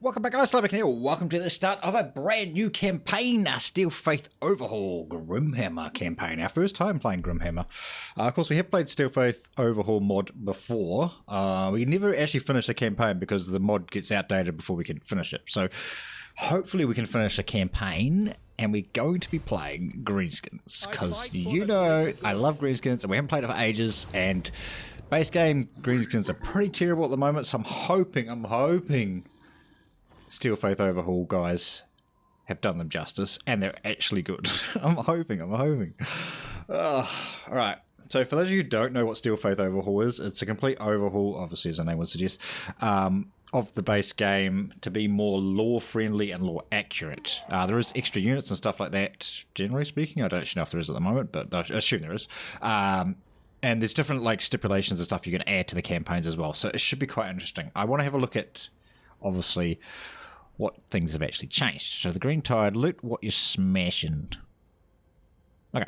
Welcome back, guys. Slavic here. Welcome to the start of a brand new campaign, a Steel Faith Overhaul Grimhammer campaign. Our first time playing Grimhammer. Of course, we have played Steel Faith Overhaul mod before. We never actually finished the campaign because the mod gets outdated before we can finish it. So hopefully we can finish the campaign, and we're going to be playing Greenskins because, you know, I love Greenskins and we haven't played it for ages, and base game Greenskins are pretty terrible at the moment, so I'm hoping Steel Faith Overhaul guys have done them justice, and they're actually good. I'm hoping. Alright, so for those of you who don't know what Steel Faith Overhaul is, it's a complete overhaul, obviously as the name would suggest, of the base game to be more lore-friendly and lore-accurate. There is extra units and stuff like that, generally speaking. I don't actually know if there is at the moment, but I assume there is. And there's different like stipulations and stuff you can add to the campaigns as well, so it should be quite interesting. I want to have a look at, obviously, what things have actually changed. So the green tide, loot what you're smashing. Okay.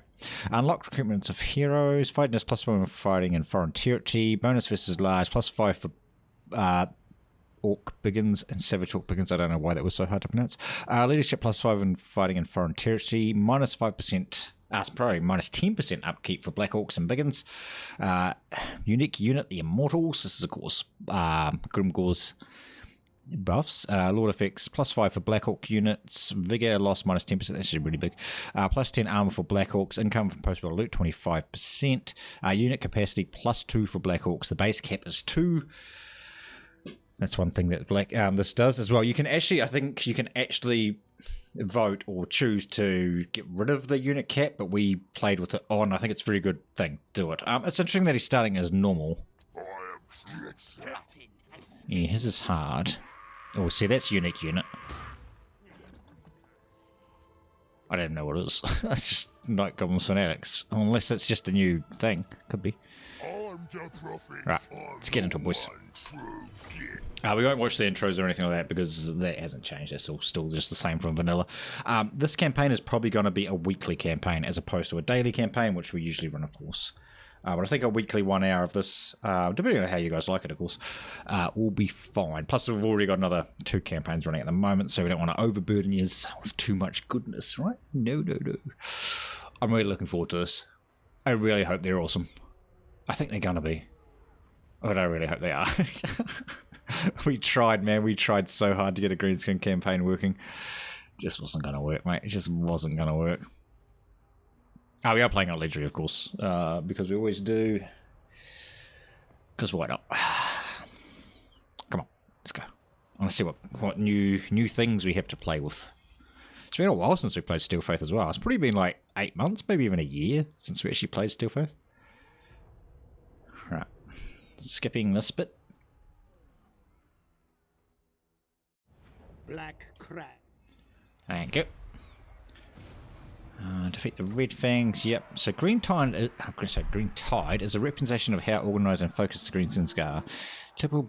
Unlock recruitment of heroes. Fighting is +1 for fighting in foreign territory. Bonus versus large. +5 for Orc Biggins and Savage Orc Biggins. I don't know why that was so hard to pronounce. Leadership +5 in fighting in foreign territory. -5%. Probably -10% upkeep for Black Orcs and Biggins. Unique unit, the Immortals. This is, of course, Grimgor's buffs. Lord effects +5 for Black Orc units. Vigor loss -10%. That's actually really big. +10 armor for Black Orcs. Income from post-battle loot 25%. Unit capacity +2 for Black Orcs. The base cap is 2. That's one thing that this does as well. You can actually, I think you can actually vote or choose to get rid of the unit cap, but we played with it on. I think it's a very good thing. Do it. It's interesting that he's starting as normal. Yeah, his is hard. Oh, see, that's unique unit. I don't know what it is. That's just Night Goblins Fanatics. Unless it's just a new thing. Could be. Right, let's get into it, boys. We won't watch the intros or anything like that because that hasn't changed. That's all still just the same from vanilla. This campaign is probably going to be a weekly campaign as opposed to a daily campaign, which we usually run, of course. But I think a weekly 1 hour of this, depending on how you guys like it, of course, will be fine. Plus, we've already got another 2 campaigns running at the moment, so we don't want to overburden you with too much goodness, right? No. I'm really looking forward to this. I really hope they're awesome. I think they're going to be. But I really hope they are. We tried, man. We tried so hard to get a Greenskins campaign working. Just wasn't going to work, mate. It just wasn't going to work. We are playing on Legendary, of course, because we always do. Because why not? Come on, let's go. I want to see what new things we have to play with. It's been a while since we played Steel Faith as well. It's probably been like 8 months, maybe even a year since we actually played Steel Faith. Right, skipping this bit. Black crab. Thank you. Defeat the Red Fangs. Yep. So Green Tide is a representation of how organised and focused the Greenskins are. Typical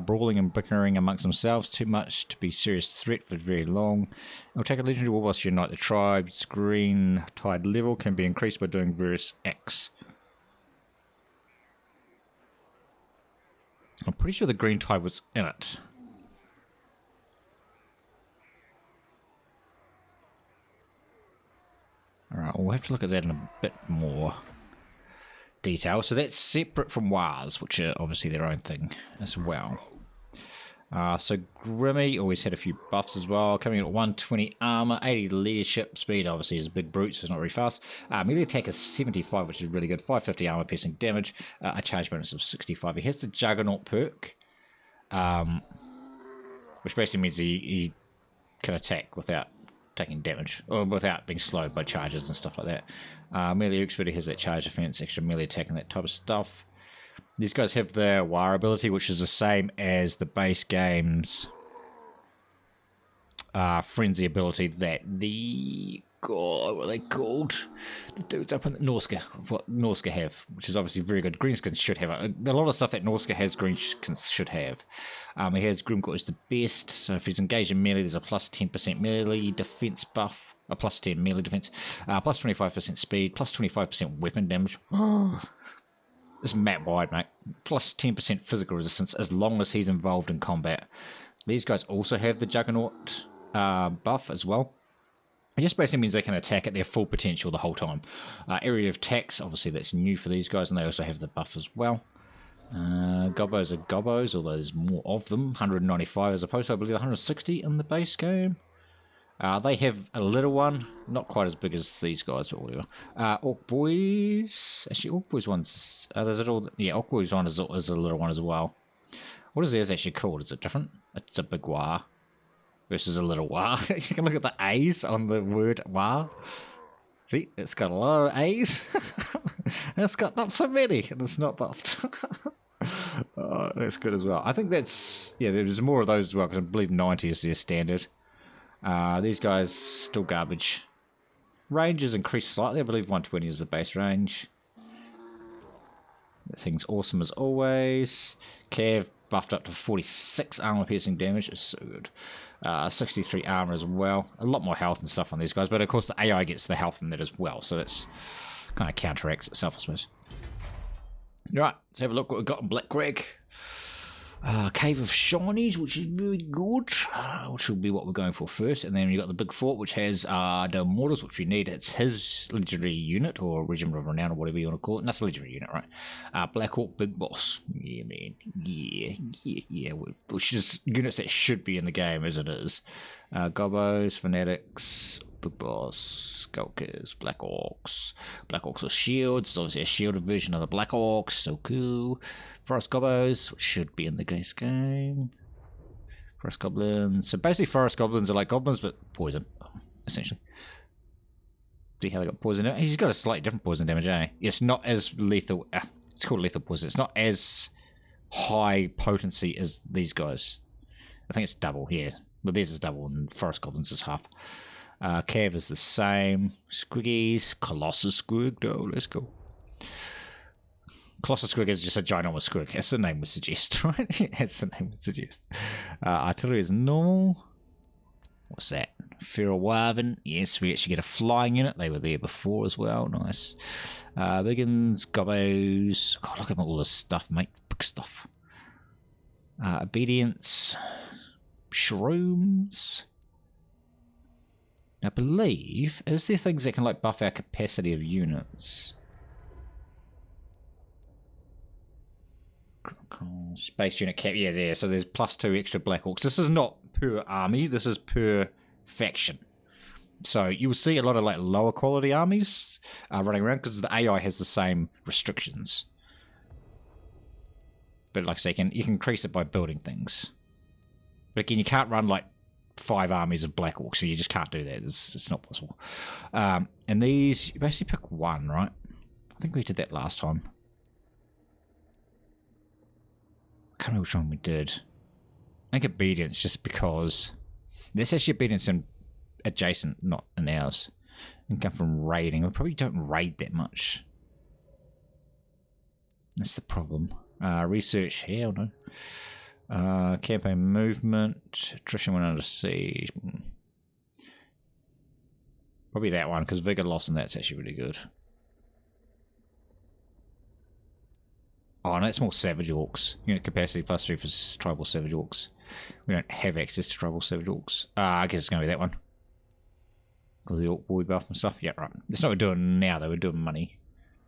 brawling and bickering amongst themselves. Too much to be a serious threat for very long. It'll take a legendary war boss to unite the tribes. Green Tide level can be increased by doing various acts. I'm pretty sure the Green Tide was in it. Alright, we'll have to look at that in a bit more detail. So that's separate from Wars, which are obviously their own thing as well. So Grimmy always had a few buffs as well. Coming in at 120 armor, 80 leadership speed. Obviously is a big brute, so it's not very fast. Melee attack is 75, which is really good. 550 armor piercing damage. A charge bonus of 65. He has the Juggernaut perk, which basically means he can attack without taking damage, or without being slowed by charges and stuff like that. Melee expert has that charge defense, extra melee attack and that type of stuff. These guys have their War ability, which is the same as the base game's Frenzy ability that the... God, what are they called? The dudes up in Norska. What Norska have, which is obviously very good. Greenskins should have a lot of stuff that Norska has. Greenskins should have. He has Grimgor is the best. So if he's engaged in melee, there's a +10% melee defense buff, a +10 melee defense, +25% speed, +25% weapon damage. This is map wide, mate. +10% physical resistance as long as he's involved in combat. These guys also have the Juggernaut buff as well. It just basically means they can attack at their full potential the whole time. Area of attacks, obviously that's new for these guys, and they also have the buff as well. Gobbos are Gobbos, although there's more of them. 195 as opposed to, I believe, 160 in the base game. They have a little one, not quite as big as these guys, but whatever. Orc Boys, actually Orc Boys one's, there's it all, yeah, Orc Boys one is a little one as well. What is theirs actually called? Is it different? It's a big War versus a little War. You can look at the A's on the word War. See, it's got a lot of A's. It's got not so many, and it's not buffed. Oh, that's good as well. I think that's, yeah, there's more of those as well, because I believe 90 is their standard. These guys, still garbage. Range is increased slightly. I believe 120 is the base range. That thing's awesome as always. Cav buffed up to 46 armor piercing damage. It's so good. 63 armor as well. A lot more health and stuff on these guys. But of course the AI gets the health in that as well. So that's kind of counteracts itself, I suppose. Alright, let's have a look what we've got in Black Greg. Cave of Shinies, which is very good, which will be what we're going for first. And then you've got the Big Fort, which has the Mortals, which we need. It's his legendary unit, or Regiment of Renown, or whatever you want to call it. And that's a legendary unit, right? Black Hawk, Big Boss. Yeah, man. Yeah. Which is units that should be in the game, as it is. Gobbos, Fanatics, Big Boss, Skulkers, Black Orcs. Black Orcs with shields. It's obviously a shielded version of the Black Orcs. So cool. Forest Gobbos, which should be in the base game. Forest Goblins. So basically Forest Goblins are like goblins, but poison, essentially. See how they got poison? He's got a slightly different poison damage, eh? It's not as lethal. It's called lethal poison. It's not as high potency as these guys. I think it's double, yeah. But theirs is double, and Forest Goblins is half. Cav is the same. Squiggies. Colossus Squig, though. Let's go. Colossus Squig is just a ginormous squig, as the name would suggest, right? As the name would suggest. Artillery is normal. What's that? Feral Wyvern. Yes, we actually get a flying unit. They were there before as well. Nice. Biggins, Gobbos. God, look at all this stuff, mate. Big stuff. Obedience. Shrooms. I believe, is there things that can like buff our capacity of units? Space unit cap, yeah, so there's +2 extra Black Orcs. This is not per army, this is per faction. So you'll see a lot of like lower quality armies running around because the AI has the same restrictions. But like I say, you can increase it by building things. But again, you can't run like 5 armies of Black Orcs, so you just can't do that. It's not possible. And these, you basically pick one, right? I think we did that last time. I can't remember which one we did. I think obedience, just because this actually obedience in adjacent, not in ours. And come from raiding. We probably don't raid that much. That's the problem. Research, hell no. Campaign movement. Attrition when under siege. Probably that one, because Vigor loss and that's actually really good. Oh, no, it's more Savage Orcs. Unit capacity +3 for Tribal Savage Orcs. We don't have access to Tribal Savage Orcs. I guess it's going to be that one. Because of the Orc Boy buff and stuff. Yeah, right. That's not what we're doing now, though. We're doing money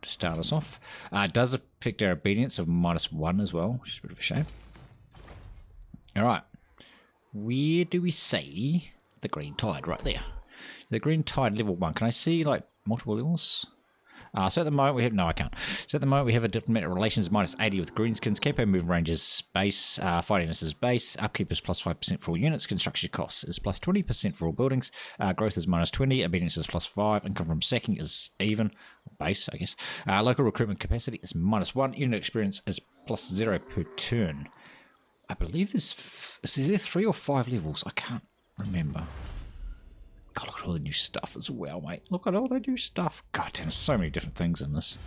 to start us off. It does affect our obedience of -1 as well, which is a bit of a shame. Alright. Where do we see the Green Tide? Right there. The Green Tide level 1. Can I see, like, multiple levels? So at the moment we have, no I can't. So at the moment we have a diplomatic relations -80 with Greenskins, campaign movement range is base, fightiness is base, upkeep is +5% for all units, construction costs is +20% for all buildings, growth is -20, obedience is +5, income from sacking is even, base I guess. Local recruitment capacity is -1, unit experience is +0 per turn. I believe is there 3 or 5 levels? I can't remember. God, look at all the new stuff as well, mate. Look at all the new stuff. God damn, there's so many different things in this.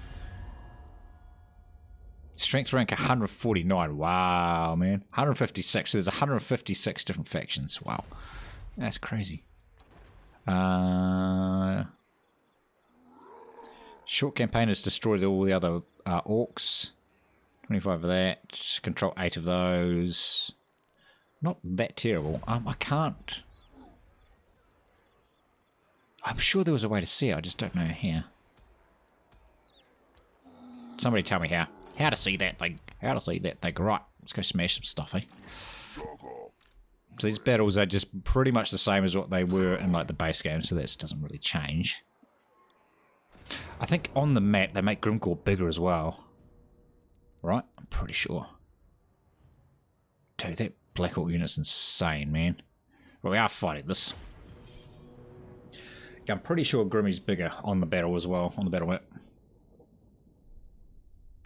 Strength rank 149. Wow, man. 156. So there's 156 different factions. Wow. That's crazy. Short campaign has destroyed all the other orcs. 25 of that. Control 8 of those. Not that terrible. I can't... I'm sure there was a way to see it, I just don't know how. Somebody tell me how. How to see that thing. How to see that thing. Right, let's go smash some stuff, eh? So these battles are just pretty much the same as what they were in like the base game, so that doesn't really change. I think on the map they make Grimgor bigger as well. Right? I'm pretty sure. Dude, that Black Hawk unit's insane, man. Well, we are fighting this. Yeah, I'm pretty sure Grimmy's bigger on the battle as well, on the battle map.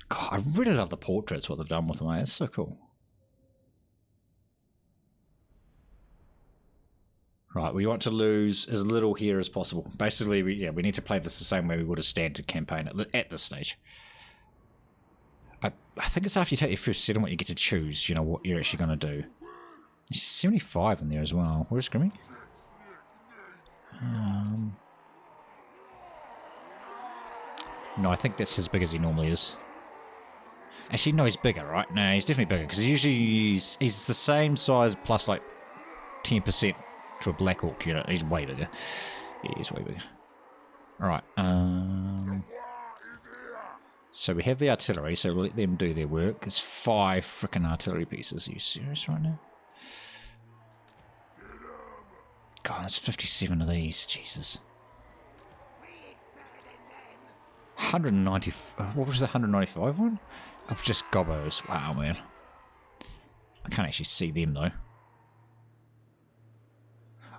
God, I really love the portraits, what they've done with them, eh? It's so cool. Right, we want to lose as little here as possible. Basically, we need to play this the same way we would a standard campaign at this stage. I think it's after you take your first settlement you get to choose, you know, what you're actually going to do. There's 75 in there as well. Where's Grimmy? No, I think that's as big as he normally is. Actually, no, he's bigger, right? No, he's definitely bigger, because he's the same size plus like 10% to a Black Hawk unit. He's way bigger. Yeah, he's way bigger. Alright, so we have the artillery, so we'll let them do their work. It's 5 frickin' artillery pieces. Are you serious right now? God, there's 57 of these. Jesus. 190... What was the 195 one? Of just gobbos. Wow, man. I can't actually see them, though.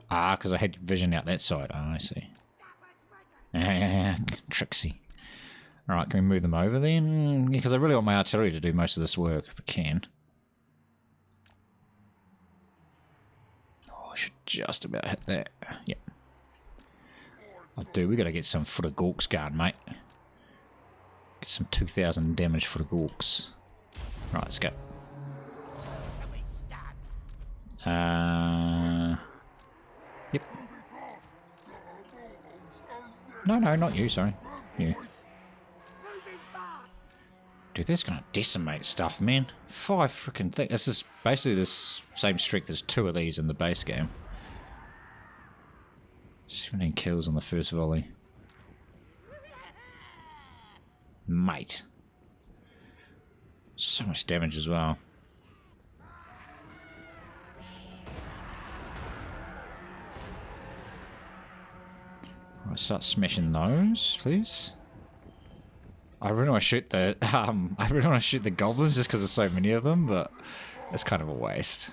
Ah, because I had vision out that side. Oh, I see. Tricksy. Alright, can we move them over then? Because I really want my artillery to do most of this work, if I can. Oh, I should just about hit that. Yep. I do. We got to get some foot of Gorks going, mate. Get some 2,000 damage foot of Gorks. Right, let's go. Yep. No, not you, sorry. You. Dude, that's gonna decimate stuff, man. 5 freaking things. This is basically the same strength as 2 of these in the base game. 17 kills on the first volley. Mate. So much damage as well. Right, start smashing those, please. I really want to shoot the goblins just because there's so many of them, but it's kind of a waste.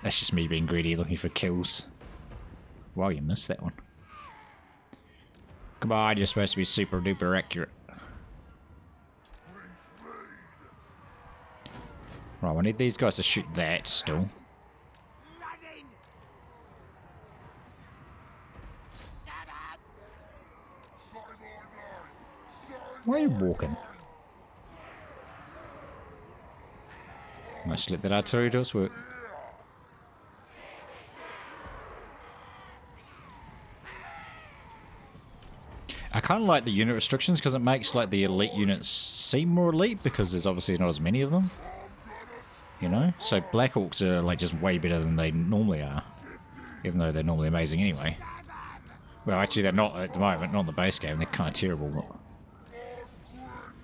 That's just me being greedy, looking for kills. Wow, you missed that one. Come on, you're supposed to be super duper accurate. Right, we need these guys to shoot that still. Where are you walking? Let's let that artillery do its work. I kind of like the unit restrictions because it makes like the elite units seem more elite because there's obviously not as many of them. You know? So Black Hawks are like just way better than they normally are. Even though they're normally amazing anyway. Well, actually they're not at the moment, not in the base game. They're kind of terrible. But...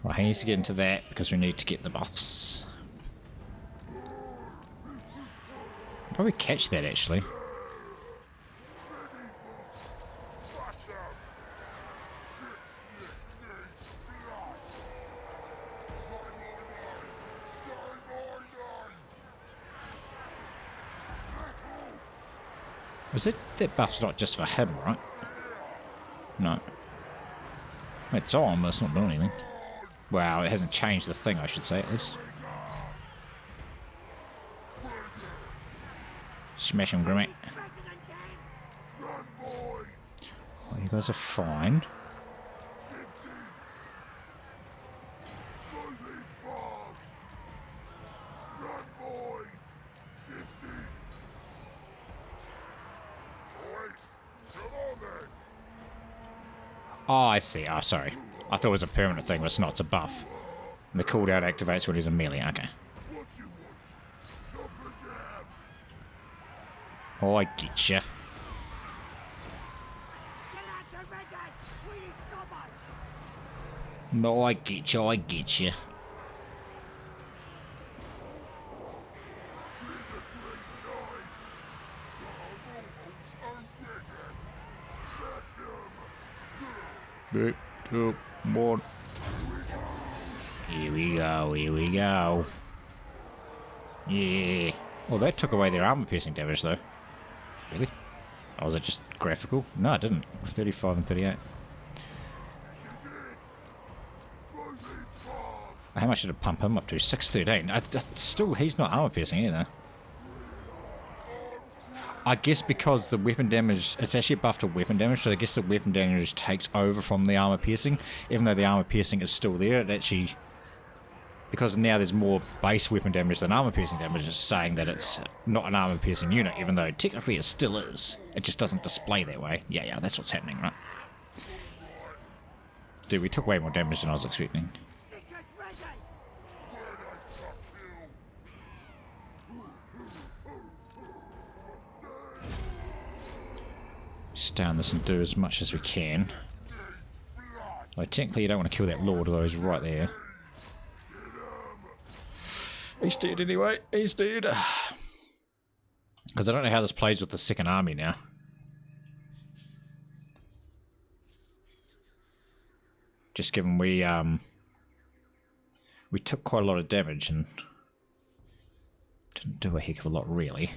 Right, he needs to get into that because we need to get the buffs. I'll probably catch that actually. Was it that buff's not just for him, right? No. It's on, but it's not doing anything. Wow, it hasn't changed the thing, I should say, at least. Smash him, Grimmy. Well, you guys are fine. Oh, I see. Oh, sorry. I thought it was a permanent thing, but it's not. It's a buff. And the cooldown activates when he's a melee. Okay. Oh, I get ya. No, I get ya, I get ya. Three, two, one. Here we go, here we go. Yeah. Well, that took away their armor piercing damage, though. Really? Or was it just graphical? No, it didn't. 35 and 38. How much did it pump him up to? 613. Still, he's not armor piercing either. I guess because the weapon damage, it's actually buffed to weapon damage, so I guess the weapon damage takes over from the armor piercing. Even though the armor piercing is still there, it actually, because now there's more base weapon damage than armor piercing damage, it's saying that it's not an armor piercing unit, even though technically it still is. It just doesn't display that way. Yeah, that's what's happening, right? Dude, we took way more damage than I was expecting. Stay on this and do as much as we can. Like, technically you don't want to kill that lord, although he's right there. He's dead anyway, he's dead. Because I don't know how this plays with the second army now. Just given we took quite a lot of damage and didn't do a heck of a lot really.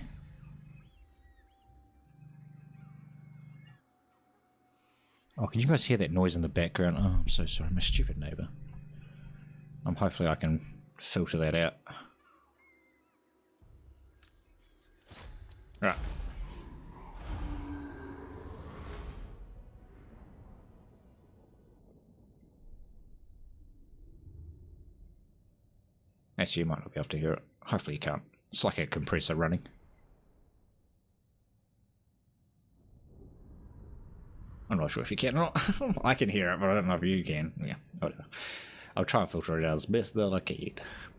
Oh, can you guys hear that noise in the background? Oh, I'm so sorry, my stupid neighbour. Hopefully I can filter that out. Right. Actually, you might not be able to hear it. Hopefully you can't. It's like a compressor running. I'm not sure if you can or not. I can hear it, but I don't know if you can. Yeah, whatever. I'll try and filter it out as best that I can.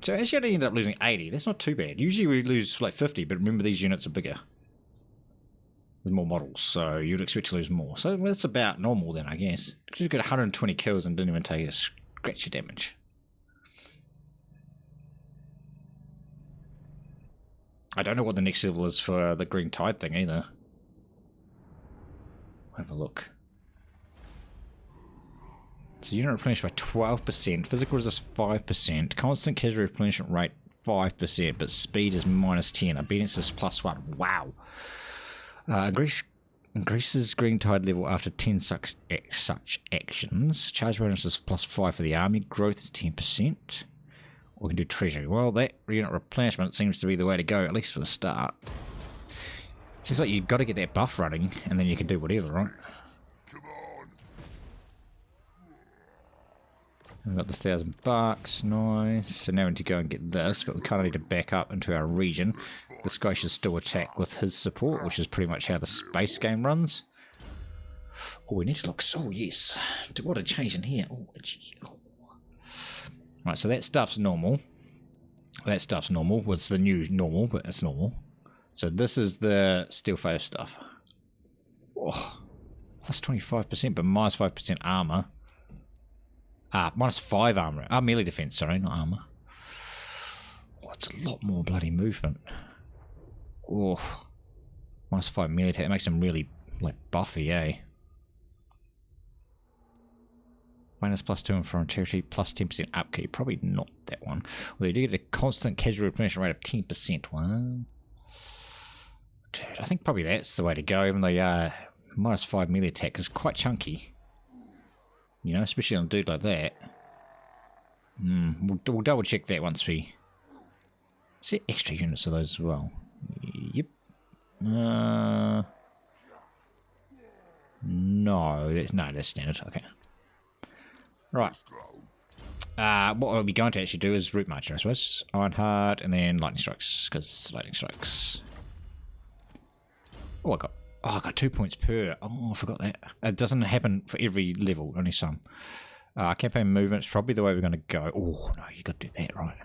So actually I only ended up losing 80. That's not too bad. Usually we lose like 50, but remember these units are bigger. With more models, so you'd expect to lose more. So that's about normal then, I guess. You got 120 kills and didn't even take a scratch of damage. I don't know what the next level is for the Green Tide thing either. Have a look. So unit replenished by 12%, physical resist 5%, constant casual replenishment rate 5%, but speed is -10, obedience is +1. Wow. Increases Green Tide level after 10 such actions. Charge bonus is +5 for the army, growth is 10%. Or we can do treasury. Well, that unit replenishment seems to be the way to go, at least for the start. Seems like you've got to get that buff running, and then you can do whatever, right? We've got the $1,000, nice. So now we need to go and get this, but we kind of need to back up into our region. This guy should still attack with his support, which is pretty much how the space game runs. Oh, we need to look. Oh, yes. What a change in here. Oh, gee. Oh. Right, so that stuff's normal. That stuff's normal. Well, it's the new normal, but it's normal. So this is the steel phase stuff. Oh, plus 25%, but -5% armor. -5 armor. Melee defense, sorry, not armor. Oh, it's a lot more bloody movement. Oh, -5 melee attack. That makes them really, like, buffy, eh? -+2 in foreign territory, +10% upkeep. Probably not that one. Well, they do get a constant casual replenishment rate of 10%. Wow. Dude, I think probably that's the way to go, even though -5 melee attack is quite chunky. You know, especially on a dude like that. We'll double check that once we... Is there extra units of those as well? Yep. No, that's standard. Okay. Right. What we'll be going to actually do is Route Marcher, I suppose. Ironheart, and then Lightning Strikes, because Lightning Strikes. Oh, I got 2 points per. Oh, I forgot that. It doesn't happen for every level, only some. Campaign movement's probably the way we're going to go. Oh, no, you got to do that, right?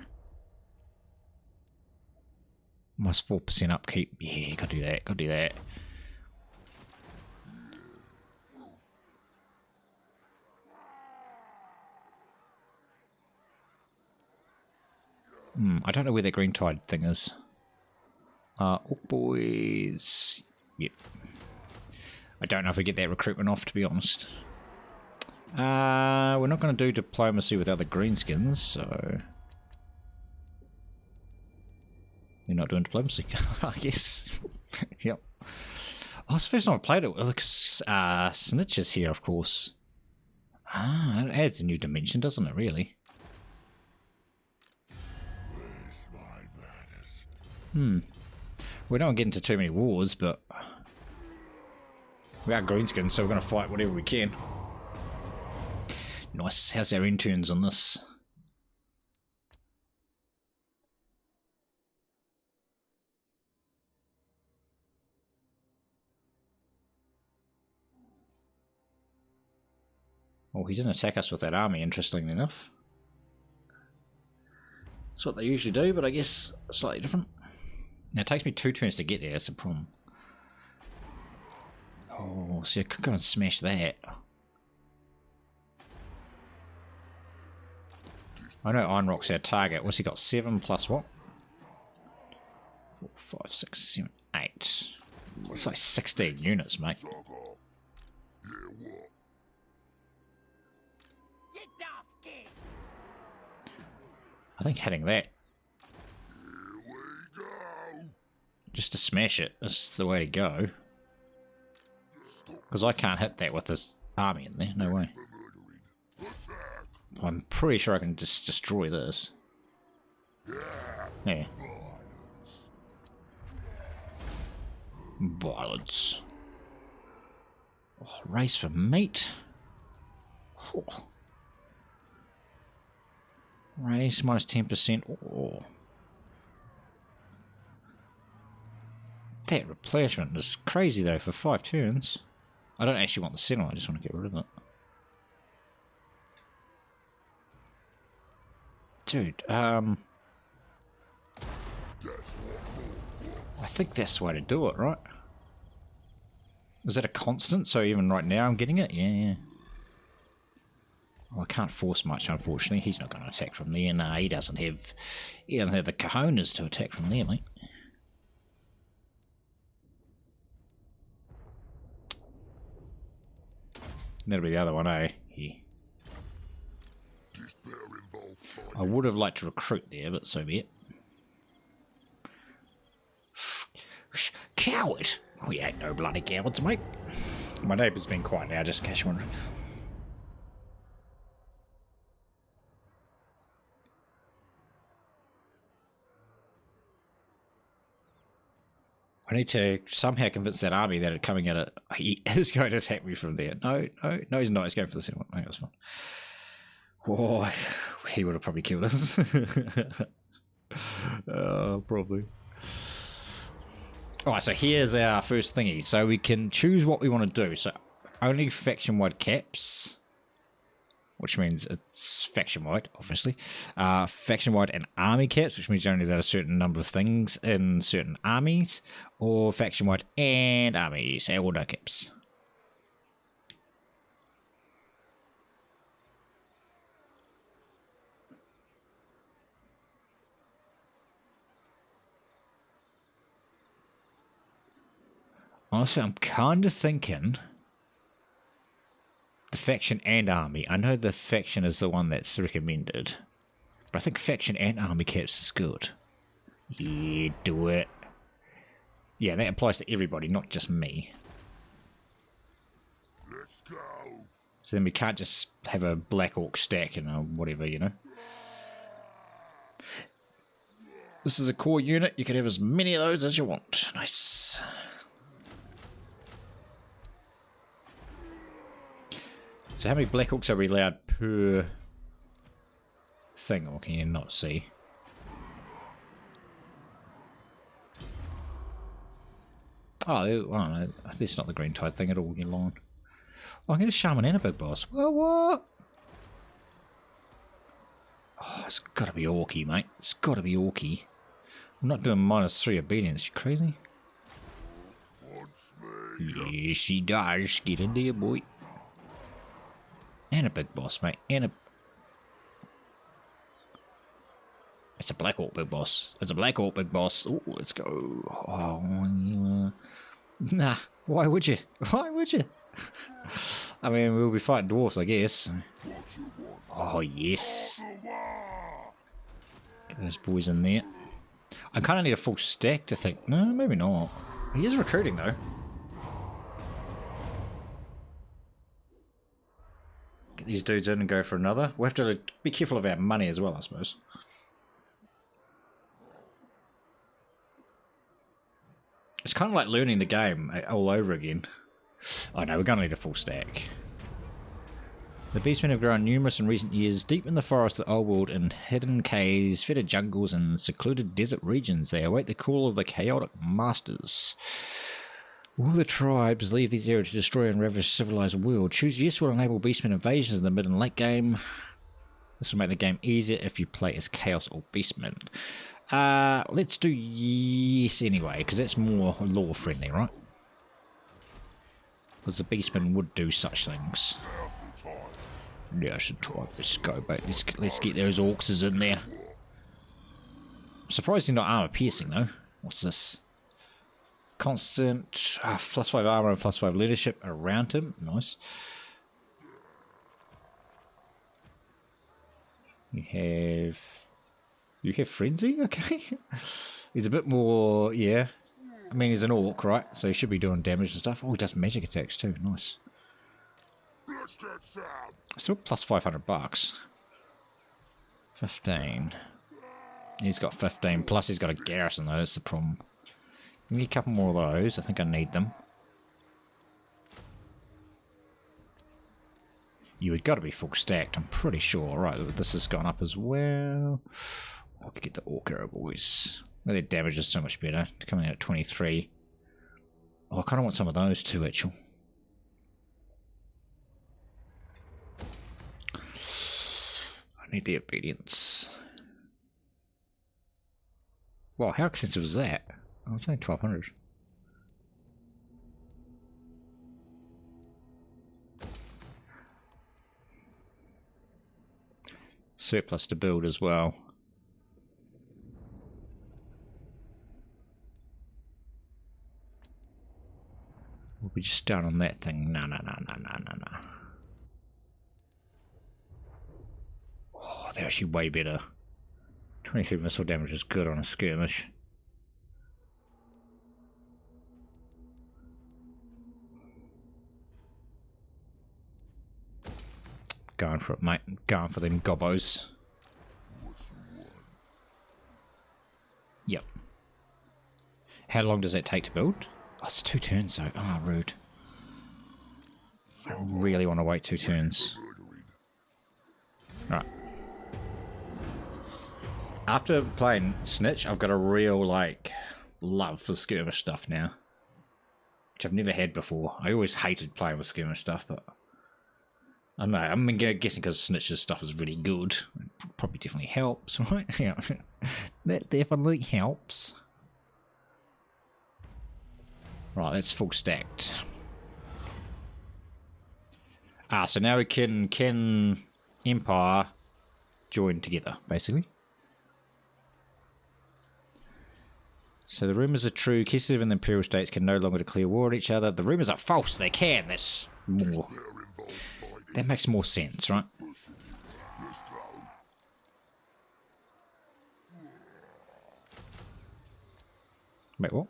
Almost 4% upkeep. Yeah, gotta do that, gotta do that. I don't know where that green tide thing is. Orc boys. Yep. I don't know if we get that recruitment off, to be honest. We're not going to do diplomacy with other greenskins, so we're not doing diplomacy, I guess. Yep. Oh, it's the first time I played it with snitches here, of course. It adds a new dimension, doesn't it, really? We don't get into too many wars, but we are greenskins, so we're going to fight whatever we can. Nice. How's our interns on this? Oh, he didn't attack us with that army, interestingly enough. That's what they usually do, but I guess slightly different. Now, it takes me 2 turns to get there, that's the problem. Oh, see, I could go and smash that. I know Iron Rock's our target. What's he got? 7 plus what? 4, 5, 6, 7, 8. It's like 16 units, mate. I think hitting that just to smash it is the way to go. Because I can't hit that with this army in there, no way. I'm pretty sure I can just destroy this. Yeah. Violence. Oh, race for meat. Oh. Race minus 10%. Oh. That replenishment is crazy though for 5 turns. I don't actually want the settlement, I just want to get rid of it. Dude, I think that's the way to do it, right? Is that a constant? So even right now I'm getting it? Yeah. Well, I can't force much, unfortunately. He's not going to attack from there. Nah, he doesn't have the cojones to attack from there, mate. That'll be the other one, eh? Yeah. I would have liked to recruit there, but so be it. Coward! We ain't no bloody cowards, mate. My neighbour's been quiet now, just in case you're wondering. I need to somehow convince that army that coming at it, he is going to attack me from there. No, he's not. He's going for the second one. No, that's fine. Oh, he would have probably killed us. Probably. Alright, so here's our first thingy. So we can choose what we want to do. So only faction-wide caps, which means it's faction-wide, obviously. Faction-wide and army caps, which means you only let a certain number of things in certain armies. Or faction-wide and armies, or no caps. Honestly, I'm kind of thinking the faction and army. I know the faction is the one that's recommended, but I think faction and army caps is good. Yeah, do it. Yeah, that applies to everybody, not just me. Let's go. So then we can't just have a Black Orc stack and whatever, you know. This is a core unit. You can have as many of those as you want. Nice. So how many Black Orcs are we allowed per thing, or can you not see? Oh, well, no, that's not the green tide thing at all, you lawn. Oh, I'm going to shaman and a big boss. Well, what? Oh, it's got to be Orky, mate. It's got to be Orky. I'm not doing -3 obedience, you crazy? Yes, she does. Get in there, boy. And a big boss, mate. And a... It's a Black Orc big boss. It's a Black Orc big boss. Oh, let's go. Oh, nah. Why would you? Why would you? I mean, we'll be fighting dwarves, I guess. Oh, yes. Get those boys in there. I kind of need a full stack to think. No, maybe not. He is recruiting, though. Get these dudes in and go for another. We'll have to be careful of our money as well, I suppose. It's kind of like learning the game all over again. Oh no, we're going to need a full stack. The beastmen have grown numerous in recent years, deep in the forest of the old world, in hidden caves, fetid jungles, and secluded desert regions. They await the call of the chaotic masters. Will the tribes leave these areas to destroy and ravage the civilized world? Choose yes will enable beastmen invasions in the mid and late game. This will make the game easier if you play as chaos or beastmen. Let's do yes anyway, because that's more lore friendly, right? Because the beastmen would do such things. Yes, let's go, mate. Let's get those orcs in there. Surprisingly not armor piercing though. What's this? Constant +5 armor and +5 leadership around him. Nice. You have frenzy? Okay. He's a bit more, yeah. I mean, he's an orc, right? So he should be doing damage and stuff. Oh, he does magic attacks too. Nice. Still +500 $. 15. He's got 15. Plus he's got a garrison though. That's the problem. Give me a couple more of those. I think I need them. You would got to be full stacked. I'm pretty sure. Right, this has gone up as well. I could get the orc arrow boys. Well, their damage is so much better. Coming in at 23. Oh, I kind of want some of those too, actually. I need the obedience. Wow, how expensive is that? Oh, it's only 1200. Surplus to build as well. We'll be just down on that thing. No. Oh, they're actually way better. 23 missile damage is good on a skirmish. Going for it, mate. Going for them gobbos. Yep. How long does that take to build? Oh, it's 2 turns though. Ah, rude. I really want to wait 2 turns. Right. After playing Snitch, I've got a real, like, love for skirmish stuff now. Which I've never had before. I always hated playing with skirmish stuff, but... I don't know, I'm guessing because Snitch's stuff is really good. It probably definitely helps, right? Yeah. That definitely helps. Right, that's full stacked. Ah, so now we can Empire join together, basically. So the rumours are true. Kislev and the Imperial States can no longer declare war on each other. The rumours are false. They can. That's more... That makes more sense, right? Wait, what?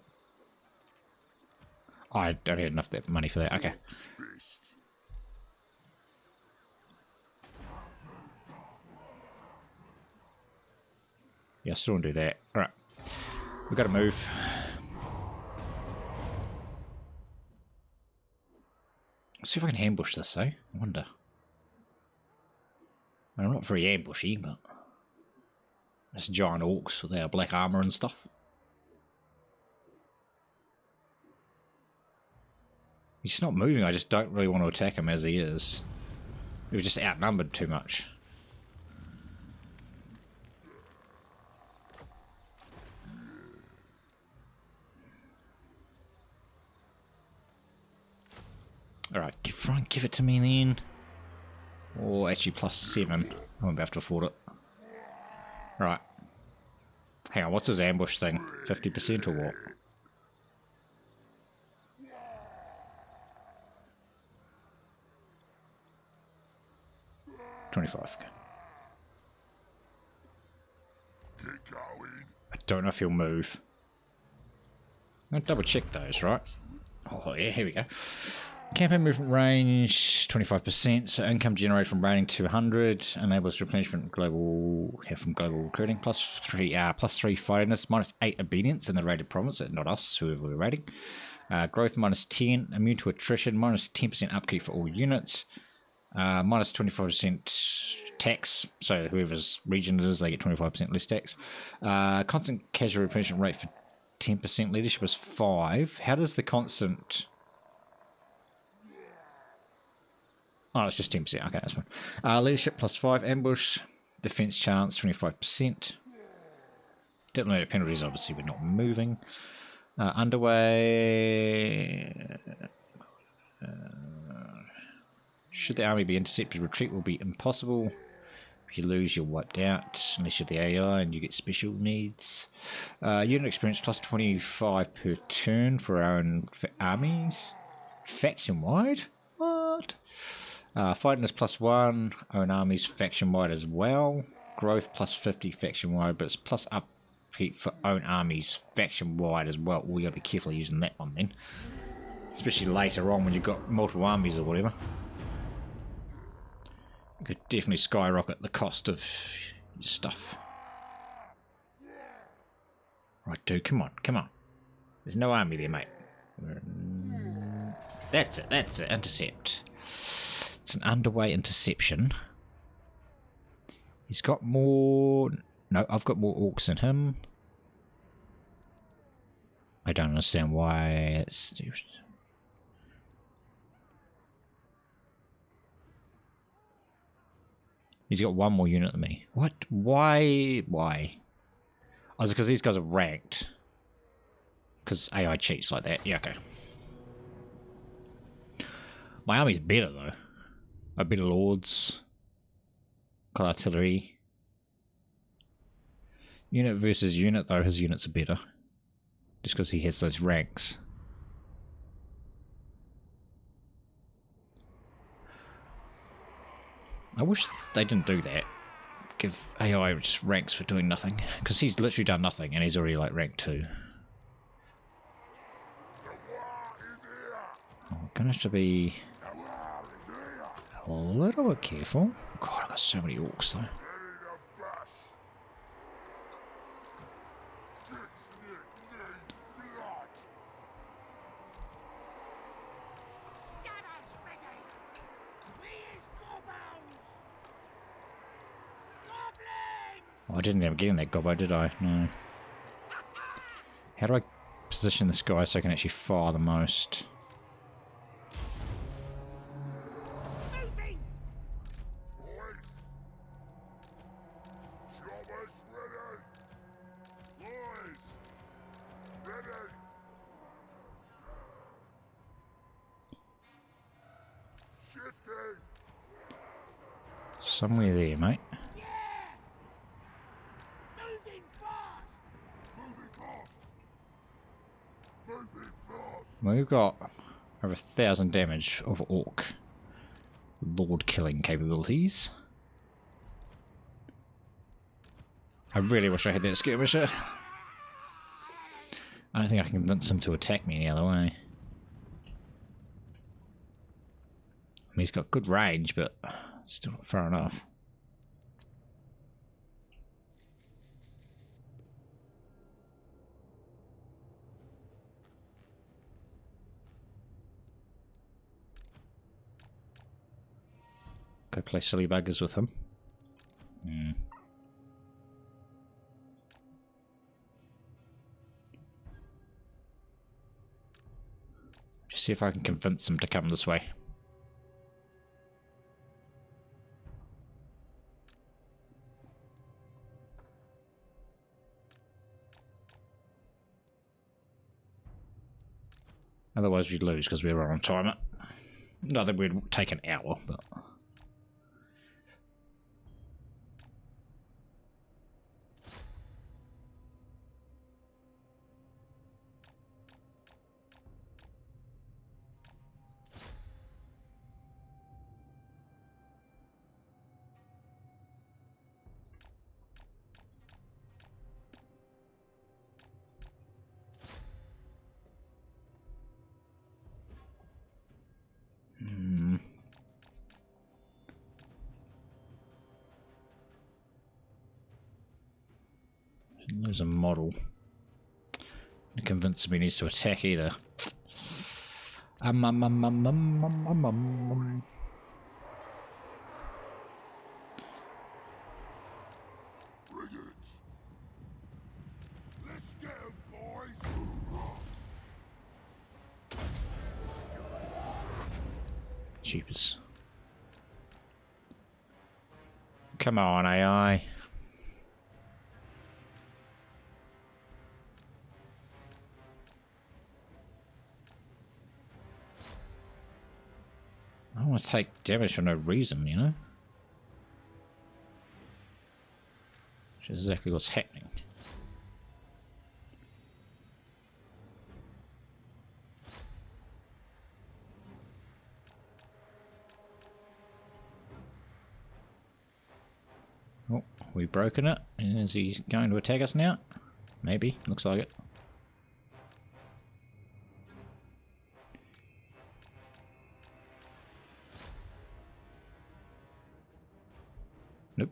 Oh, I don't have enough money for that. Okay. Yeah, I still want to do that. Alright. We've got to move. Let's see if I can ambush this, eh? I wonder. I'm not very ambushy, but... It's giant orcs with their black armour and stuff. He's not moving, I just don't really want to attack him as he is. We're just outnumbered too much. Alright, try and give it to me then. Or actually +7. I won't be able to afford it. Right. Hang on, what's his ambush thing? 50% or what? $25. I don't know if he'll move. I'm going to double check those, right? Oh yeah, here we go. Campaign movement range 25%, so income generated from raiding 200, enables replenishment global from global recruiting, +3 fightiness, -8 obedience in the raided province, not us, whoever we're raiding. Growth -10, immune to attrition, -10% upkeep for all units, -25% tax, so whoever's region it is, they get 25% less tax. Constant casual replenishment rate for 10%, leadership is 5. How does the constant... Oh, it's just 10%. Okay, that's fine. Leadership +5, ambush, defense chance 25%. Detonator penalties, obviously, we're not moving. Underway. Should the army be intercepted, retreat will be impossible. If you lose, you're wiped out, unless you're the AI and you get special needs. Unit experience +25 per turn for our own armies. Faction wide? What? Fightiness +1, own armies faction wide as well. Growth +50 faction wide, but it's plus upkeep for own armies faction wide as well. We gotta be careful using that one then, especially later on when you've got multiple armies or whatever. It could definitely skyrocket the cost of your stuff. Right, dude, come on, come on. There's no army there, mate. That's it, intercept. It's an underway interception. He's got more... No, I've got more orcs than him. I don't understand why it's... He's got one more unit than me. What? Why? Why? Oh, is it because these guys are ranked? Because AI cheats like that? Yeah, okay. My army's better, though. A bit of lords. Got artillery. Unit versus unit, though, his units are better. Just because he has those ranks. I wish they didn't do that. Give AI just ranks for doing nothing. Because he's literally done nothing and he's already like rank 2. I'm gonna have to be a little bit careful. God, I've got so many orcs though. Oh, I didn't even get in that gobbo, did I? No. How do I position this guy so I can actually fire the most? Somewhere there, mate. Well, we've got over 1,000 damage of orc lord killing capabilities. I really wish I had that skirmisher. I don't think I can convince him to attack me any other way. I mean, he's got good range, but still not far enough. Go play silly buggers with him. Just see if I can convince him to come this way. Otherwise we lose because we're on timer. Not that would take an hour, but... There's a model. I'm convinced him he needs to attack either. Jeepers. Come on, AI. I don't want to take damage for no reason, you know? Which is exactly what's happening. Oh, we've broken it. Is he going to attack us now? Maybe. Looks like it. Nope.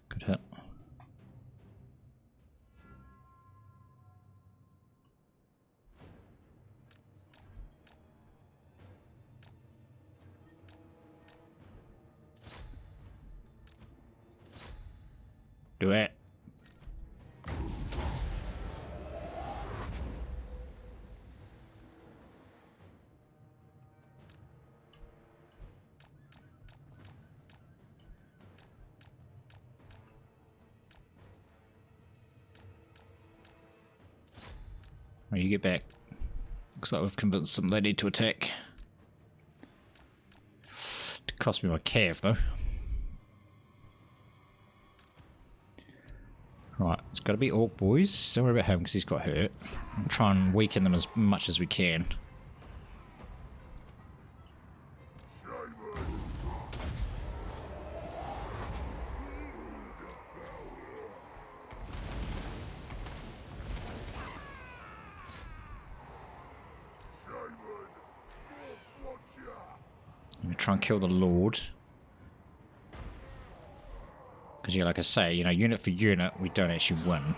Good hit. Do it. Oh, you get back. Looks like we've convinced them they need to attack. It cost me my calf though. Right, it's got to be Orc boys. Don't worry about him because he's got hurt. I'll try and weaken them as much as we can. I'm going to try and kill the Lord. Because, yeah, like I say, you know, unit for unit, we don't actually win.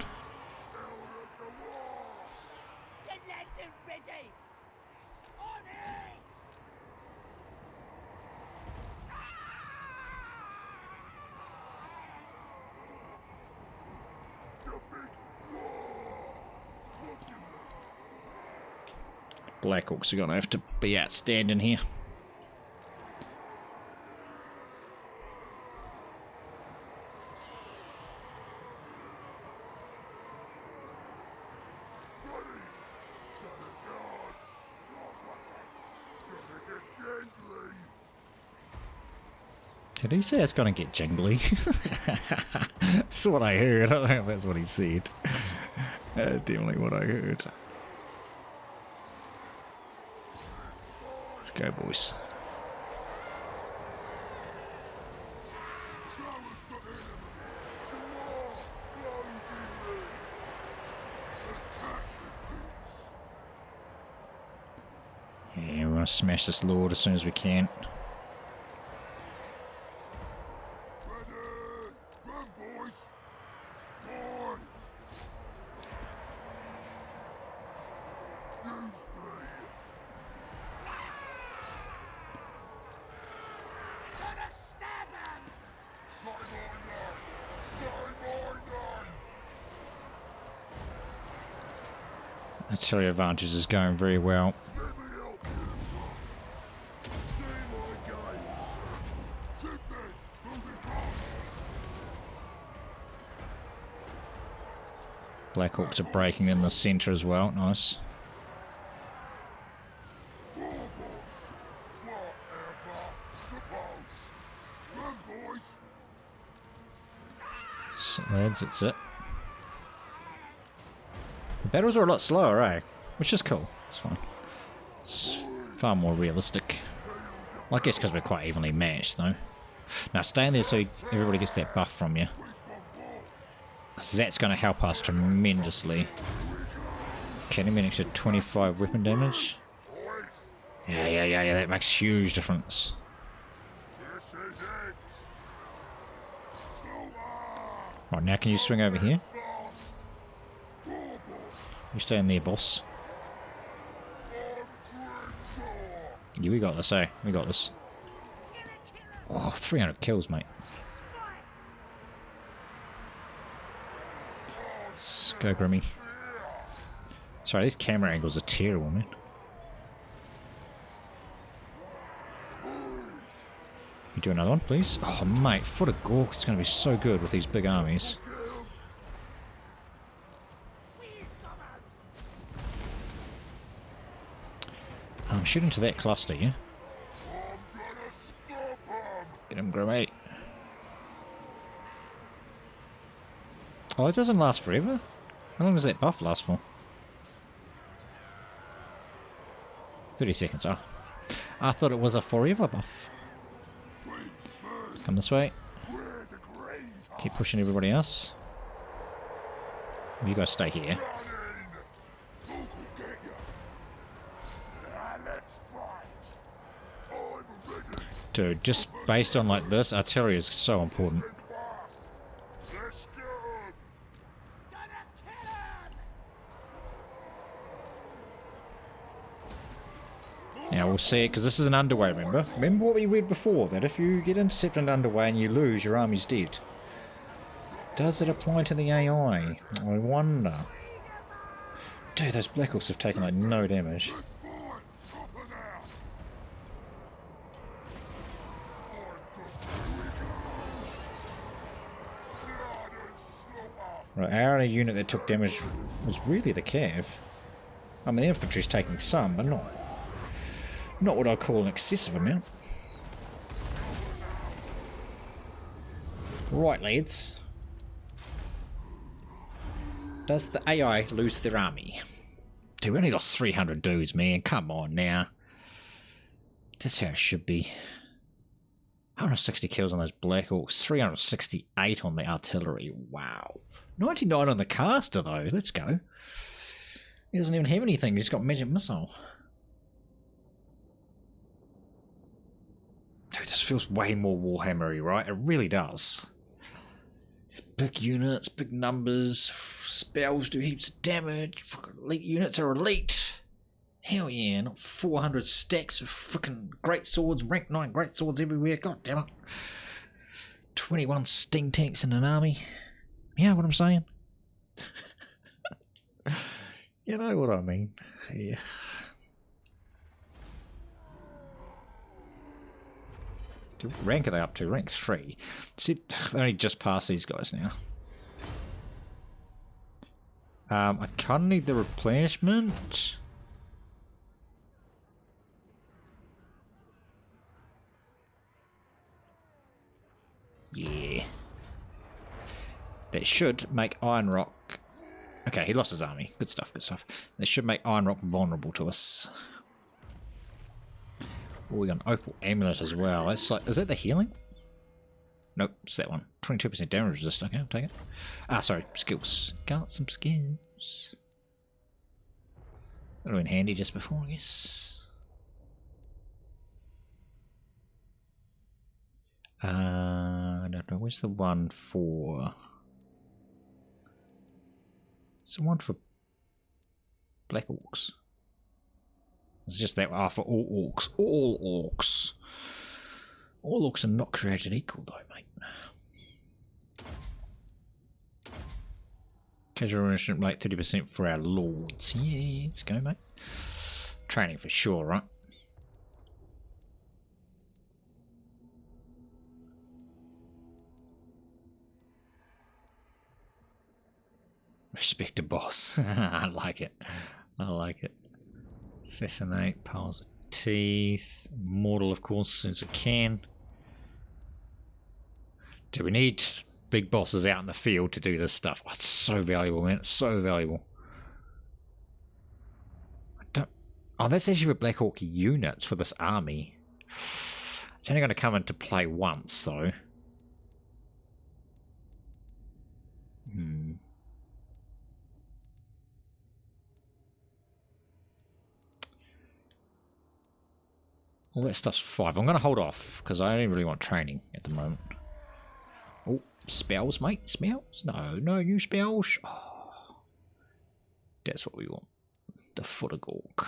Black Orcs are going to have to be outstanding here. Did he say it's gonna get jingly? That's what I heard. I don't know if that's what he said. Definitely what I heard. Let's go, boys. Yeah, we're gonna smash this Lord as soon as we can. Artillery advantage is going very well. Black Hawks are breaking in the centre as well. Nice. So, lads, that's it. The battles are a lot slower, eh? Which is cool. It's fine. It's far more realistic. Well, I guess because we're quite evenly matched, though. Now, stay in there so everybody gets that buff from you. Because that's going to help us tremendously. Can you manage to 25 weapon damage? Yeah, that makes huge difference. Right, now can you swing over here? You stay in there, boss. Yeah, we got this, eh? We got this. Oh, 300 kills, mate. Let's go, Grimmy. Sorry, these camera angles are terrible, man. You do another one, please? Oh, mate, Foot of Gork is going to be so good with these big armies. I'm shooting to that cluster, yeah? Get him, Grimmy. Oh, it doesn't last forever? How long does that buff last for? 30 seconds, oh. I thought it was a forever buff. Come this way. Keep pushing everybody else. You guys stay here. Dude, just based on like this, artillery is so important. Now we'll see it, because this is an underway, remember? Remember what we read before, that if you get intercepted underway and you lose, your army's dead. Does it apply to the AI? I wonder. Dude, those Black Hawks have taken like no damage. Right, our only unit that took damage was really the Cav. I mean, the infantry's taking some, but not what I call an excessive amount. Right, lads. Does the AI lose their army? Dude, we only lost 300 dudes, man. Come on now. That's how it should be. 160 kills on those Black Hawks. 368 on the artillery. Wow. 99 on the caster, though. Let's go. He doesn't even have anything. He's got magic missile. Dude, this feels way more Warhammer-y, right? It really does. It's big units, big numbers, spells do heaps of damage, fucking elite units are elite. Hell yeah, not 400 stacks of freaking great swords, rank 9 great swords everywhere, god damn it. 21 sting tanks in an army. You know what I'm saying? You know what I mean. Yeah. What rank are they up to? Rank 3. See, they only just passed these guys now. I kind of need the replenishment. Yeah. That should make Iron Rock... Okay, he lost his army. Good stuff, good stuff. That should make Iron Rock vulnerable to us. Oh, we got an Opal Amulet as well. That's like... Is that the healing? Nope, it's that one. 22% damage resist. Okay, I'll take it. Ah, sorry. Skills. Got some skills. That would have been handy just before, I guess. I don't know. Where's the one for... It's the one for Black Orcs. It's just that for all orcs. All orcs. All orcs are not created equal though, mate. Casual enrichment rate 30% for our lords. Yeah, let's go, mate. Training for sure, right? Respect the boss. I like it. I like it. Assassinate, piles of teeth. Mortal, of course, as soon as we can. Do we need big bosses out in the field to do this stuff? Oh, it's so valuable, man. It's so valuable. Oh, that's actually for Black Hawk units for this army. It's only going to come into play once, though. All that stuff's 5. I'm going to hold off, because I don't really want training at the moment. Oh, spells, mate. Spells? No, no new spells. Oh, that's what we want. The Foot of Gork.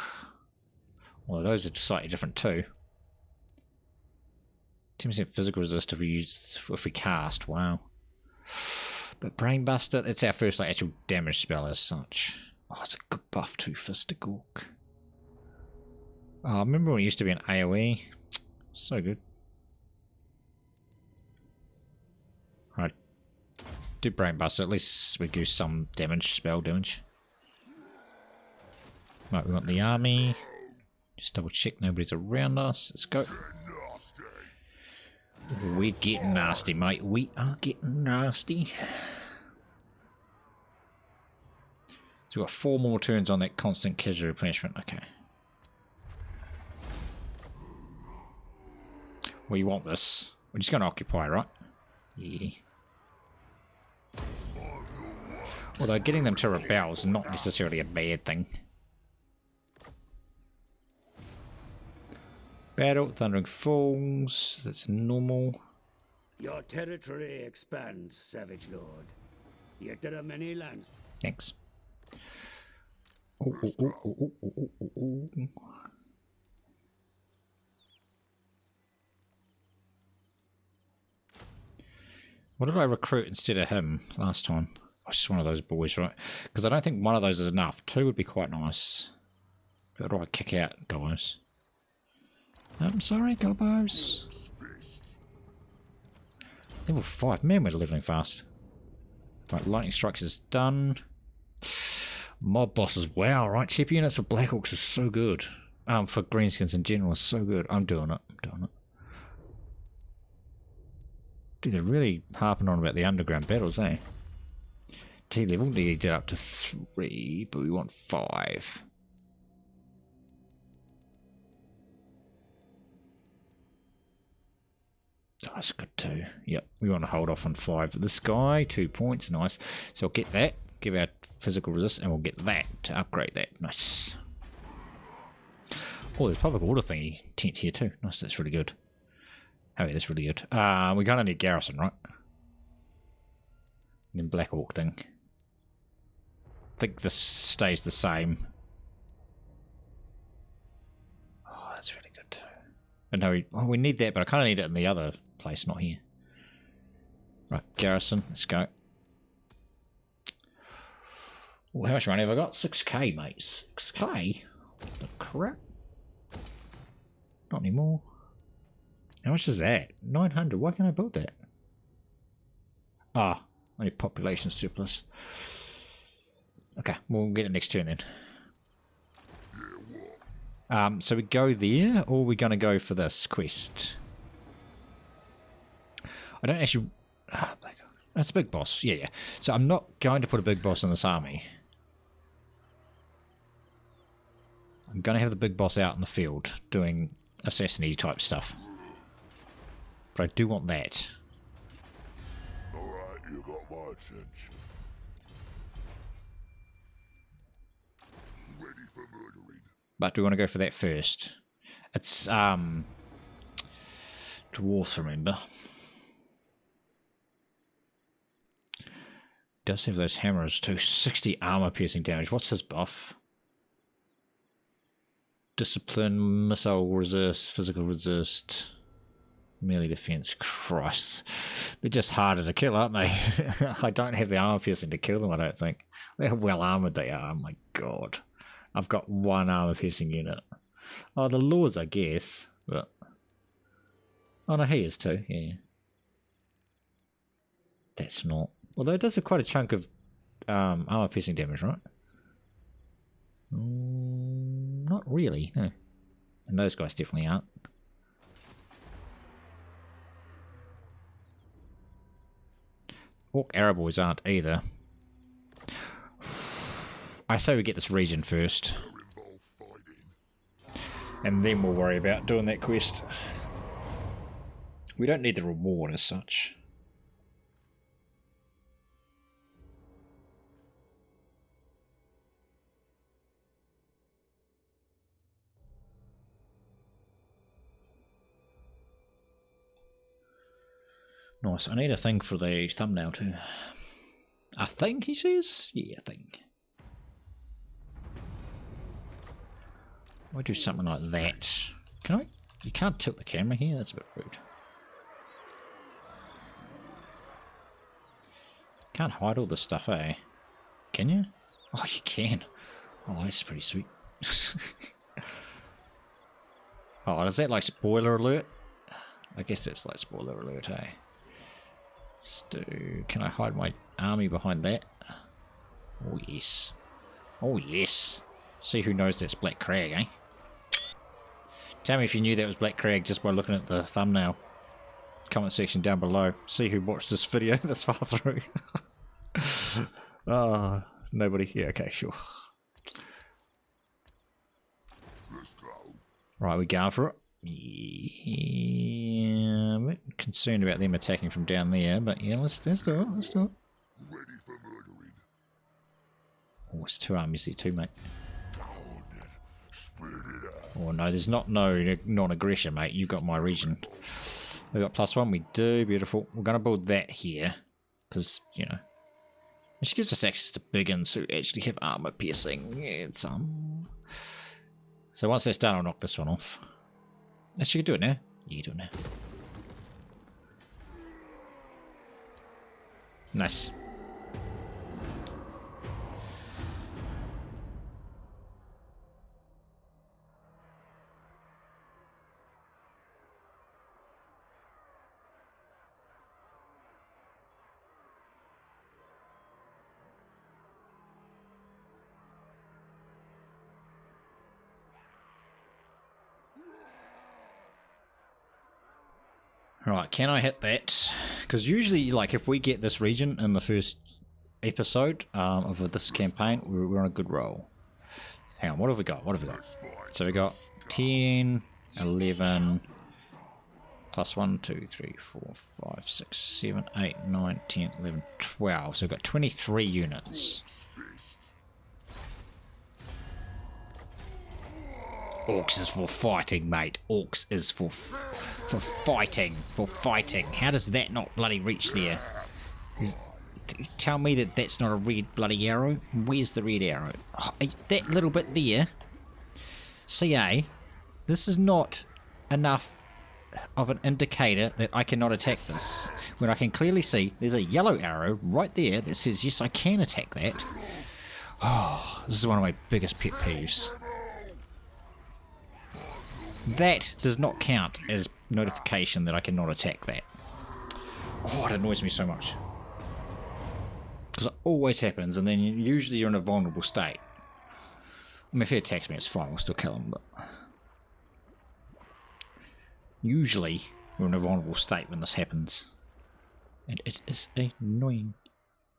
Well, those are slightly different too. 10% physical resist if we cast. Wow. But Brainbuster, it's our first like actual damage spell as such. Oh, it's a good buff too, Fist of Gork. Oh, I remember when it used to be an AoE. So good. Right. Do Brainbuster, at least we do some damage, spell damage. Right, we want the army. Just double check nobody's around us. Let's go. We're getting nasty, mate. We are getting nasty. So we've got 4 more turns on that constant casual replenishment. Okay. Well, you want this. We're just going to occupy, right? Yeah. Although getting them to rebel is not necessarily a bad thing. Battle, Thundering Falls, that's normal. Your territory expands, Savage Lord. Yet there are many lands. Thanks. Oh. What did I recruit instead of him last time? Oh, it's just one of those boys, right? Because I don't think one of those is enough. 2 would be quite nice. What do I kick out, guys? I'm sorry, Gobos. Level 5. Man, we're leveling fast. Right, Lightning Strikes is done. Mob bosses. Wow, right. Ship units of Black Hawks is so good. For Greenskins in general is so good. I'm doing it. Dude, they're really harping on about the underground battles, eh? T level needed up to 3, but we want 5. Oh, that's good too. Yep, we want to hold off on 5. This guy, 2 points, nice. So I'll get that, give our physical resist, and we'll get that to upgrade that. Nice. Oh, there's public order thingy tent here too. Nice, that's really good. Oh, yeah, that's really good. We're gonna need garrison, right? And then Black Hawk thing. I think this stays the same. Oh, that's really good too. But no, we need that, but I kind of need it in the other place, not here. Right, garrison, let's go. Well, how much money have I got? 6k, mate. 6k? What the crap? Not anymore. How much is that? 900. Why can't I build that? Ah, only population surplus. Okay, we'll get it next turn then. So we go there, or are we going to go for this quest? I don't actually... that's a big boss. Yeah. So I'm not going to put a big boss in this army. I'm going to have the big boss out in the field doing assassin-y type stuff. But I do want that. Alright, you got my attention. Ready for murdering. But do we want to go for that first? It's dwarves, remember. Does have those hammers too. 60 armor piercing damage. What's his buff? Discipline, missile resist, physical resist. Melee defense, Christ. They're just harder to kill, aren't they? I don't have the armor piercing to kill them, I don't think. How well armored they are, oh my god. I've got one armor piercing unit. Oh, the Lords, I guess, but... Oh no, he is too, yeah. That's not... Although it does have quite a chunk of armor piercing damage, right? Not really, no. And those guys definitely aren't. Orc arrow boys aren't either. I say we get this region first. And then we'll worry about doing that quest. We don't need the reward as such. Nice. I need a thing for the thumbnail too. I think he says? Yeah, I think. I'll do something like that. Can I? You can't tilt the camera here? That's a bit rude. Can't hide all this stuff, eh? Can you? Oh, you can. Oh, that's pretty sweet. Oh, is that like spoiler alert? I guess that's like spoiler alert, eh? Can I hide my army behind that? Oh yes. Oh yes. See who knows that's Black Crag, eh? Tell me if you knew that was Black Crag just by looking at the thumbnail. Comment section down below. See who watched this video this far through. Oh, nobody? Yeah, okay, sure. Let's go. Right, we going for it. Yeah, I'm a bit concerned about them attacking from down there, but yeah, let's do it, let's do it. Ready for murdering. Oh, it's two armies there too, mate. Down it. Spit it out. Oh no, there's no non-aggression, mate. You've got my region. We got +1, we do, beautiful. We're going to build that here, because, you know, which gives us access to biggins who actually have armor piercing. Yeah, it's, So once that's done, I'll knock this one off. Actually, you can do it now. You can do it now. Nice. Right, can I hit that? Because usually, like, if we get this region in the first episode of this campaign, we're on a good roll. Hang on, what have we got? What have we got? So we got 10, 11, plus 1, 2, 3, 4, 5, 6, 7, 8, 9, 10, 11, 12. So we've got 23 units. Orcs is for fighting, mate. Orcs is for fighting. For fighting. How does that not bloody reach there? Tell me that that's not a red bloody arrow. Where's the red arrow? Oh, that little bit there. CA, this is not enough of an indicator that I cannot attack this. When I can clearly see there's a yellow arrow right there that says, yes, I can attack that. Oh, this is one of my biggest pet peeves. That does not count as notification that I cannot attack that. Oh, it annoys me so much. Because it always happens, and then usually you're in a vulnerable state. I mean, if he attacks me, it's fine, we'll still kill him, but... Usually, we're in a vulnerable state when this happens. And it is annoying.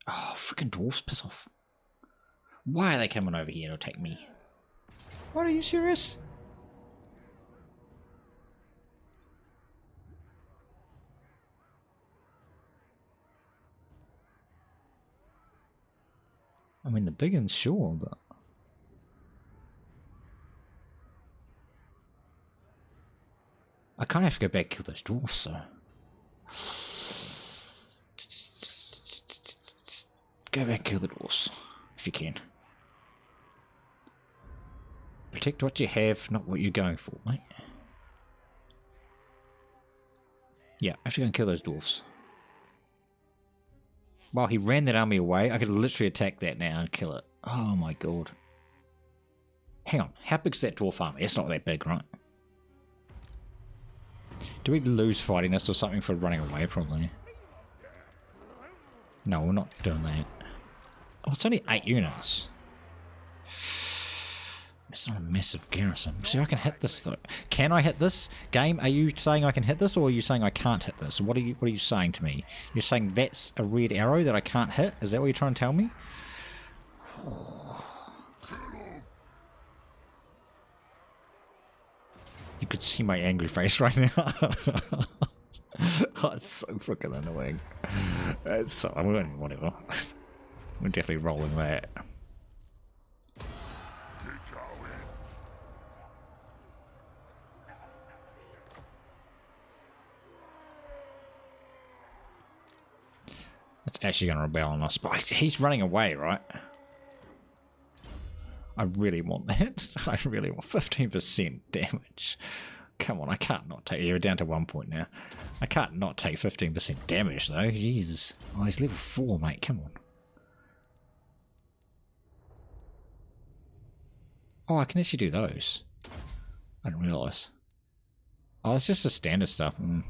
Oh, freaking dwarfs, piss off. Why are they coming over here to attack me? What, are you serious? I mean, the big one's sure, but... I kind of have to go back and kill those dwarfs, so... Go back and kill the dwarfs, if you can. Protect what you have, not what you're going for, mate. Yeah, I have to go and kill those dwarfs. Wow, he ran that army away. I could literally attack that now and kill it. Oh my god. Hang on, how big's that dwarf army? It's not that big, right? Do we lose fighting this or something for running away, probably? No, we're not doing that. Oh, it's only 8 units. It's not a massive garrison. See, I can hit this though. Can I hit this? Game, are you saying I can hit this or are you saying I can't hit this? What are you saying to me? You're saying that's a red arrow that I can't hit? Is that what you're trying to tell me? You could see my angry face right now. Oh, it's so freaking annoying. It's so, whatever. We're definitely rolling that. It's actually going to rebel on us, but he's running away, right? I really want that. I really want 15% damage. Come on, I can't not take... You're down to 1 point now. I can't not take 15% damage, though. Jesus. Oh, he's level 4, mate. Come on. Oh, I can actually do those. I didn't realise. Oh, it's just the standard stuff. Nah,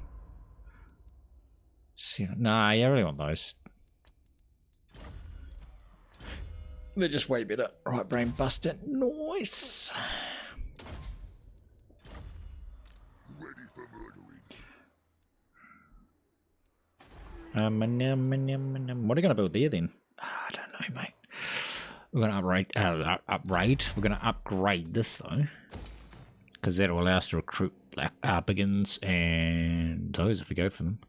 yeah, I really want those. They're just way better. Right, brain busted. Nice. Ready for murdering. What are you going to build there then? I don't know, mate. We're going to upgrade. We're going to upgrade this though, because that'll allow us to recruit black Biggins and those if we go for them.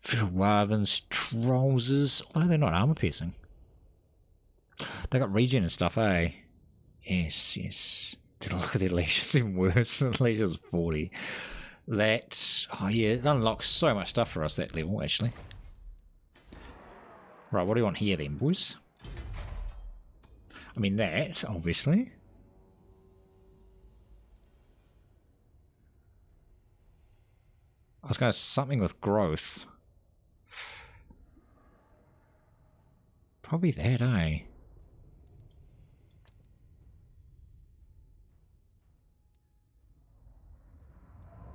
Feral Wyverns, Trollses, although they're not armor piercing. They got regen and stuff, eh? Yes, yes. Look at their leisure, it's even worse. The leisure's 40. That, oh yeah, it unlocks so much stuff for us, that level, actually. Right, what do you want here then, boys? I mean, that, obviously. I was going to something with growth. Probably that, eh?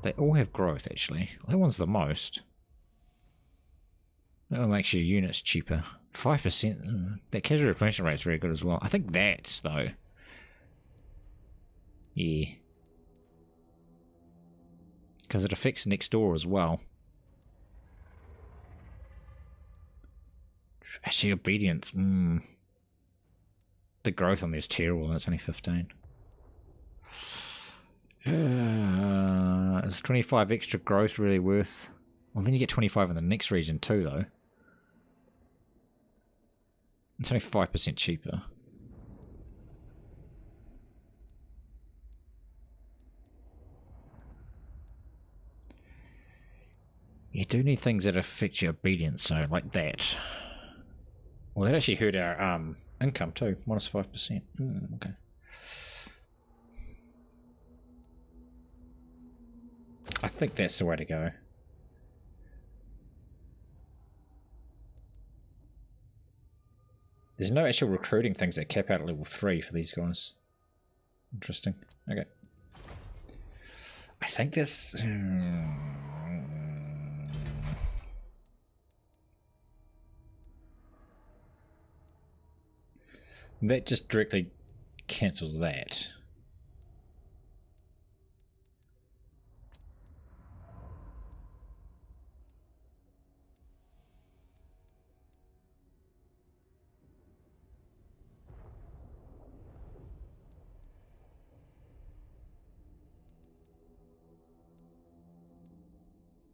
They all have growth, actually. That one's the most. That one makes your units cheaper. 5%. That casual replenishment rate's very good as well. I think that, though. Yeah. Because it affects next door as well. Actually, obedience. The growth on this is terrible. That's only 15. Is 25 extra growth really worth? Well, then you get 25 in the next region too, though. It's only 5% cheaper. You do need things that affect your obedience, so like that. Well, that actually hurt our income too, minus 5%. Okay. I think that's the way to go. There's no actual recruiting things that cap out at level 3 for these guys. Interesting. Okay. I think this... that just directly cancels that.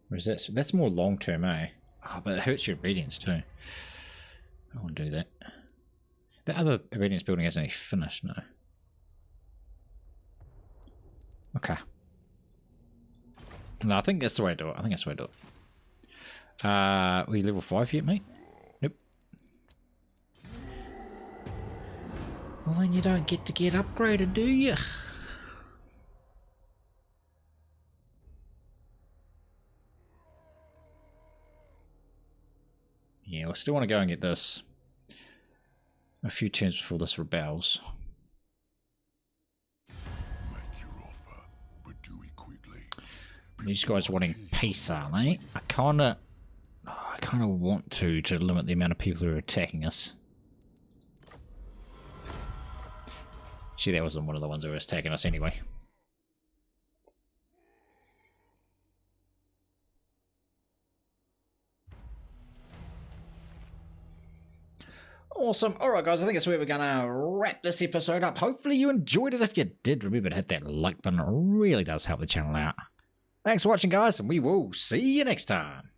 Whereas that's more long term, eh? Oh, but it hurts your obedience too. I won't do that. The other obedience building hasn't actually finished, no. Okay. No, I think that's the way to do it. I think that's the way to do it. Are you level 5 yet, mate? Nope. Well, then you don't get to get upgraded, do you? Yeah, we still want to go and get this. A few turns before this rebels. Make your offer, but do it quickly. These guys wanting peace, aren't they? I kind of want to limit the amount of people who are attacking us. Actually, that wasn't one of the ones who was attacking us anyway. Awesome. Alright guys, I think that's where we're going to wrap this episode up. Hopefully you enjoyed it. If you did, remember to hit that like button. It really does help the channel out. Thanks for watching guys, and we will see you next time.